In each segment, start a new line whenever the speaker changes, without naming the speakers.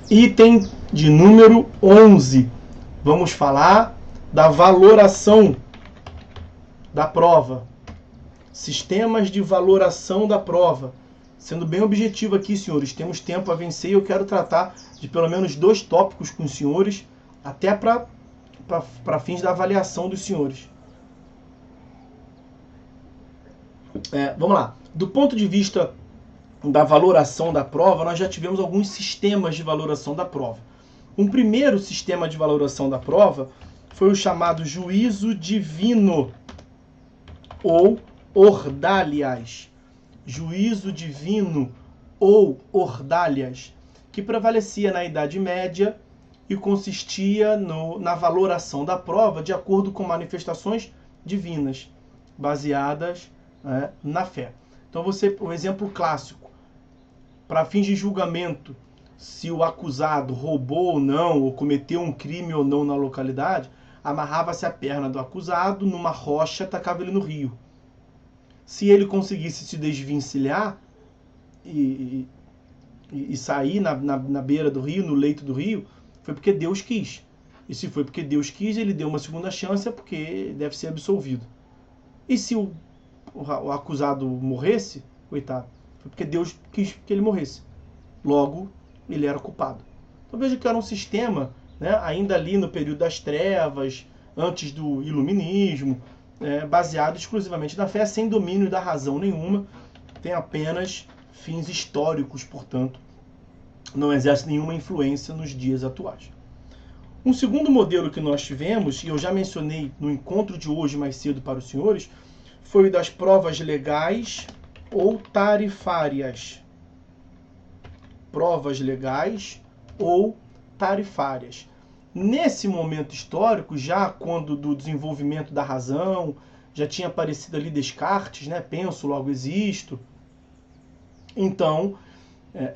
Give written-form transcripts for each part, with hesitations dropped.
Item de número 11. Vamos falar da valoração da prova. Sistemas de valoração da prova. Sendo bem objetivo aqui, senhores, temos tempo a vencer e eu quero tratar de pelo menos 2 tópicos com os senhores, até para fins da avaliação dos senhores. Vamos lá. Do ponto de vista da valoração da prova, nós já tivemos alguns sistemas de valoração da prova. Um primeiro sistema de valoração da prova foi o chamado juízo divino, ou ordalias. Juízo divino ou ordalias, que prevalecia na Idade Média e consistia na valoração da prova de acordo com manifestações divinas, baseadas na fé. Então, um exemplo clássico, para fins de julgamento, se o acusado roubou ou não, ou cometeu um crime ou não na localidade, amarrava-se a perna do acusado numa rocha e tacava ele no rio. Se ele conseguisse se desvencilhar e sair na beira do rio, no leito do rio, foi porque Deus quis. E se foi porque Deus quis, ele deu uma segunda chance, é porque deve ser absolvido. E se o acusado morresse, coitado, foi porque Deus quis que ele morresse. Logo, ele era culpado. Então veja que era um sistema, ainda ali no período das trevas, antes do iluminismo, baseado exclusivamente na fé, sem domínio da razão nenhuma, tem apenas fins históricos, portanto, não exerce nenhuma influência nos dias atuais. Um segundo modelo que nós tivemos, e eu já mencionei no encontro de hoje mais cedo para os senhores, foi o das provas legais ou tarifárias. Provas legais ou tarifárias. Nesse momento histórico, já quando do desenvolvimento da razão, já tinha aparecido ali Descartes, penso, logo existo. Então,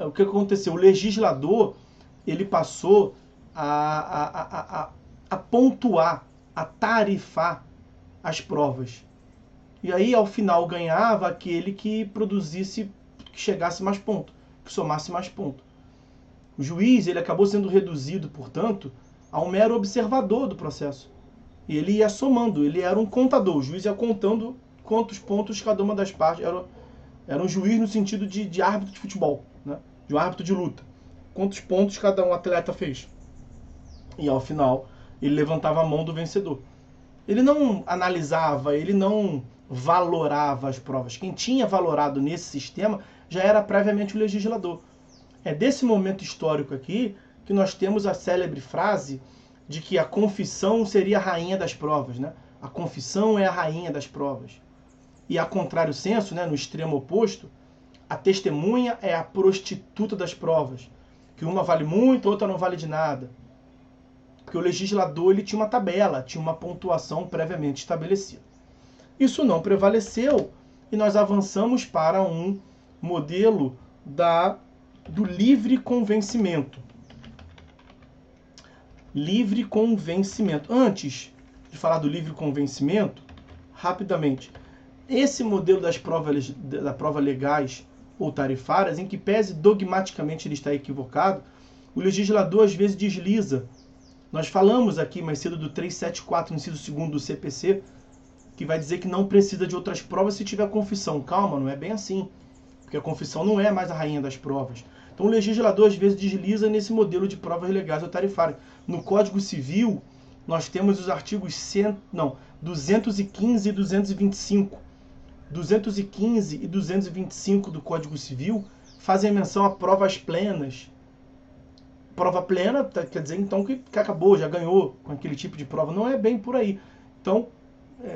o que aconteceu? O legislador, ele passou a pontuar, a tarifar as provas. E aí, ao final, ganhava aquele que produzisse, que chegasse mais ponto, que somasse mais ponto. O juiz, ele acabou sendo reduzido, portanto, a um mero observador do processo. E ele ia somando, ele era um contador. O juiz ia contando quantos pontos cada uma das partes. Era um juiz no sentido de árbitro de futebol, de um árbitro de luta. Quantos pontos cada um atleta fez. E ao final, ele levantava a mão do vencedor. Ele não analisava, ele não valorava as provas. Quem tinha valorado nesse sistema já era previamente o legislador. É desse momento histórico aqui que nós temos a célebre frase de que a confissão seria a rainha das provas. A confissão é a rainha das provas. E a contrário senso, no extremo oposto, a testemunha é a prostituta das provas. Que uma vale muito, a outra não vale de nada. Porque o legislador ele tinha uma tabela, tinha uma pontuação previamente estabelecida. Isso não prevaleceu e nós avançamos para um modelo do livre convencimento. Livre convencimento. Antes de falar do livre convencimento, rapidamente, esse modelo das provas legais ou tarifárias, em que pese dogmaticamente ele está equivocado, o legislador às vezes desliza. Nós falamos aqui mais cedo do 374, inciso 2º do CPC, que vai dizer que não precisa de outras provas se tiver confissão. Calma, não é bem assim, porque a confissão não é mais a rainha das provas. Então o legislador às vezes desliza nesse modelo de provas legais ou tarifárias. No Código Civil, nós temos os artigos 215 e 225. 215 e 225 do Código Civil fazem menção a provas plenas. Prova plena quer dizer então que acabou, já ganhou com aquele tipo de prova. Não é bem por aí. Então,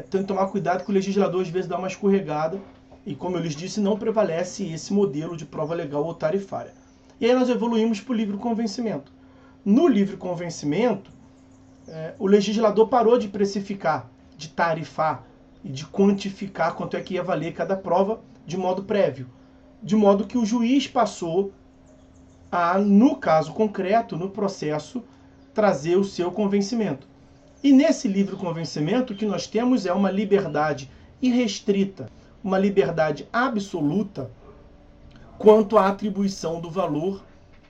tem que tomar cuidado que o legislador às vezes dá uma escorregada e, como eu lhes disse, não prevalece esse modelo de prova legal ou tarifária. E aí nós evoluímos para o livre convencimento. No livre convencimento, o legislador parou de precificar, de tarifar e de quantificar quanto é que ia valer cada prova de modo prévio. De modo que o juiz passou a, no caso concreto, no processo, trazer o seu convencimento. E nesse livre convencimento o que nós temos é uma liberdade irrestrita, uma liberdade absoluta quanto à atribuição do valor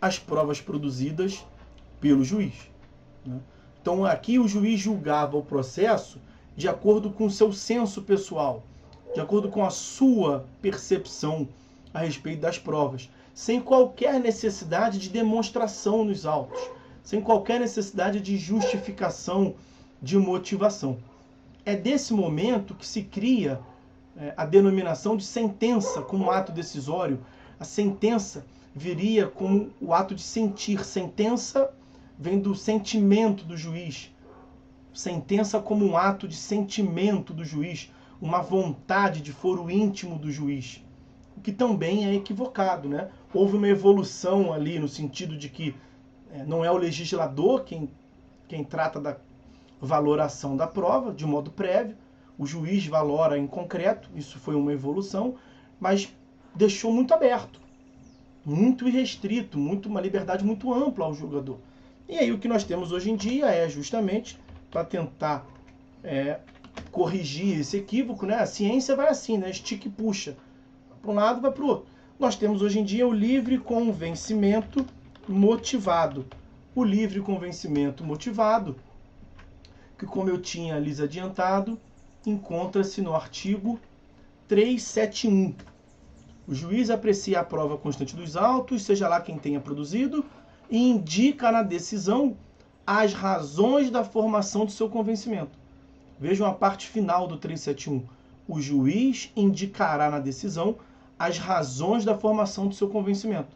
as provas produzidas pelo juiz, né? Então aqui o juiz julgava o processo de acordo com o seu senso pessoal, de acordo com a sua percepção a respeito das provas, sem qualquer necessidade de demonstração nos autos, sem qualquer necessidade de justificação, de motivação. É desse momento que se cria a denominação de sentença como ato decisório. A sentença viria como o ato de sentir. Sentença vem do sentimento do juiz. Sentença como um ato de sentimento do juiz, uma vontade de foro íntimo do juiz, o que também é equivocado, né? Houve uma evolução ali no sentido de que não é o legislador quem trata da valoração da prova de modo prévio, o juiz valora em concreto, isso foi uma evolução, mas deixou muito aberto, muito irrestrito, uma liberdade muito ampla ao julgador. E aí o que nós temos hoje em dia é justamente para tentar corrigir esse equívoco, né? A ciência vai assim, né? Estica e puxa. Para um lado, vai para o outro. Nós temos hoje em dia o livre convencimento motivado. O livre convencimento motivado, que como eu tinha lhes adiantado, encontra-se no artigo 371. O juiz aprecia a prova constante dos autos, seja lá quem tenha produzido, e indica na decisão as razões da formação do seu convencimento. Vejam a parte final do 371. O juiz indicará na decisão as razões da formação do seu convencimento.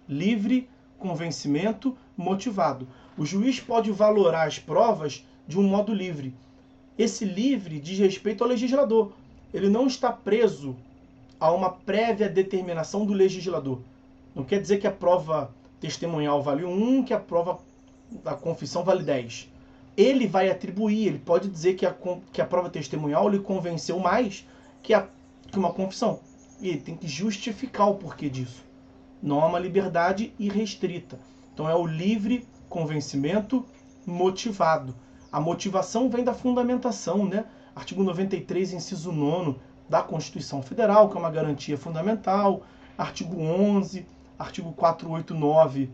Livre convencimento motivado. O juiz pode valorar as provas de um modo livre. Esse livre diz respeito ao legislador. Ele não está preso a uma prévia determinação do legislador. Não quer dizer que a prova testemunhal vale 1, que a prova da confissão vale 10. Ele vai atribuir, ele pode dizer que a prova testemunhal lhe convenceu mais que uma confissão. E ele tem que justificar o porquê disso. Não há uma liberdade irrestrita. Então é o livre convencimento motivado. A motivação vem da fundamentação, né? Artigo 93, inciso 9 da Constituição Federal, que é uma garantia fundamental. Artigo 11, artigo 489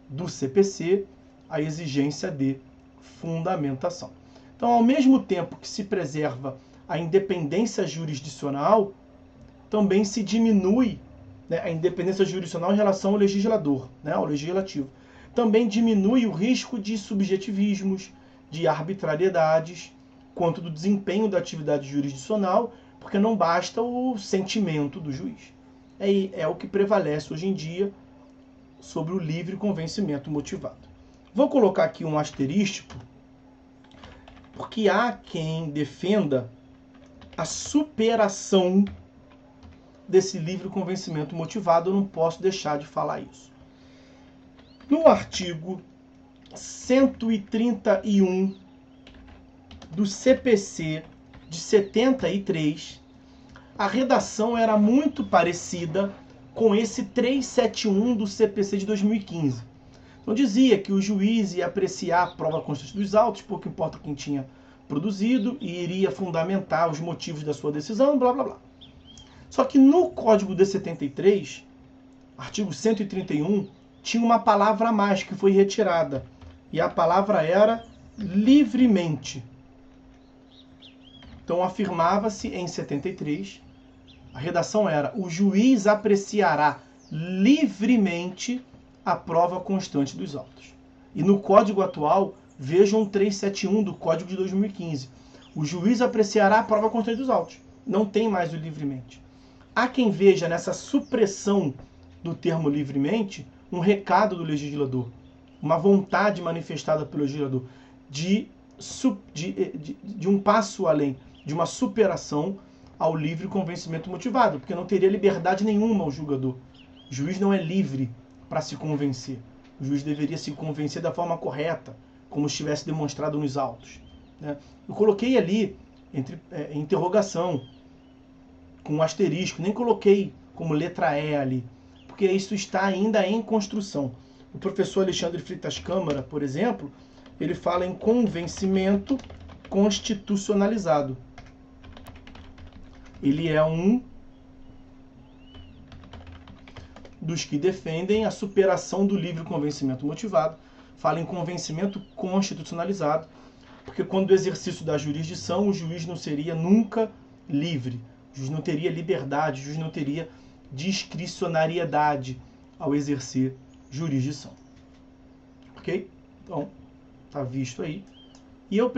do CPC, a exigência de fundamentação. Então, ao mesmo tempo que se preserva a independência jurisdicional, também se diminui, né, a independência jurisdicional em relação ao legislador, né, ao legislativo. Também diminui o risco de subjetivismos, de arbitrariedades, quanto do desempenho da atividade jurisdicional, porque não basta o sentimento do juiz. É o que prevalece hoje em dia sobre o livre convencimento motivado. Vou colocar aqui um asterístico, porque há quem defenda a superação desse livre convencimento motivado. Eu não posso deixar de falar isso. No artigo 131 do CPC de 73, a redação era muito parecida com esse 371 do CPC de 2015. Então dizia que o juiz ia apreciar a prova constante dos autos, pouco importa quem tinha produzido, e iria fundamentar os motivos da sua decisão, blá blá blá. Só que no Código de 73, artigo 131, tinha uma palavra a mais que foi retirada. E a palavra era livremente. Então afirmava-se em 73, a redação era: o juiz apreciará livremente a prova constante dos autos. E no Código atual, vejam 371 do Código de 2015. O juiz apreciará a prova constante dos autos. Não tem mais o livremente. Há quem veja nessa supressão do termo livremente um recado do legislador, uma vontade manifestada pelo legislador de um passo além, de uma superação ao livre convencimento motivado, porque não teria liberdade nenhuma ao julgador. O juiz não é livre para se convencer. O juiz deveria se convencer da forma correta, como estivesse demonstrado nos autos, né? Eu coloquei ali entre interrogação, com um asterisco, nem coloquei como letra E ali, porque isso está ainda em construção. O professor Alexandre Fritas Câmara, por exemplo, ele fala em convencimento constitucionalizado. Ele é um dos que defendem a superação do livre convencimento motivado, fala em convencimento constitucionalizado, porque quando o exercício da jurisdição, o juiz não seria nunca livre, o juiz não teria liberdade, o juiz não teria discricionariedade ao exercer jurisdição. Ok? Então, tá visto aí. E eu